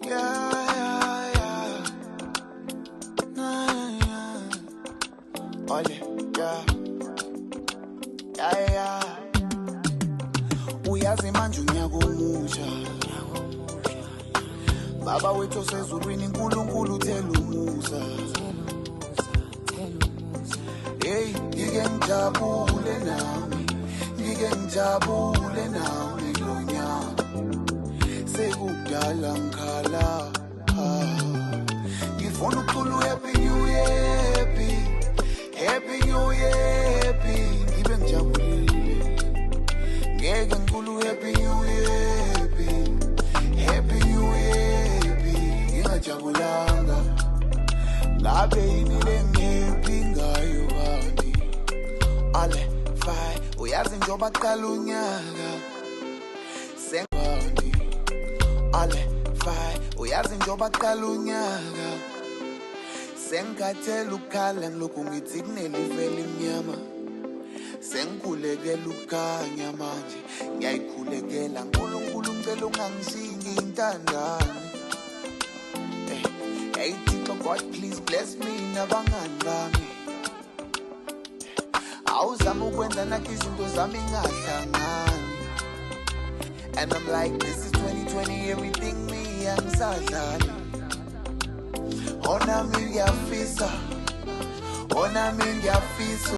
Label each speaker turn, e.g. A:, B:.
A: Yeah, yeah. Nah, yeah. Ole, yeah. Yeah, yeah. Uyazi manje unyaka omusha. Baba wethu osezulwini uNkulunkulu uthela umusa. Hey, ngike ngijabule nami. Ngike ngijabule nami lo nyaka. Sekudala ngikhala. Ngifuna ukucula happy new year, happy new year, happy. Ngibe ngijabulile. Ngeke ngicula happy new year, happy new year, ngingajabulanga. Ngabe yini lengihappy ngayo bani? Ale fine, uyazi njengoba qala unyaka. Sengani. Ale fine, uyazi njengoba qala unyaka. Sengikhathela ukukhala ngilokhu ngithi kunelifa elimnyama. Sengikhulekela ukukhanya manje, ngiyayikhulekela uNkulunkulu ngicela ungangisingi intandane. Hey Thixo God please bless me nabangani bami. Awuzama ukwenza nakho izinto zami ngahlangani. And I'm like this is 2020 everything me angisadlali. Ona mi ngiyafisa, ona mi ngiyafisa.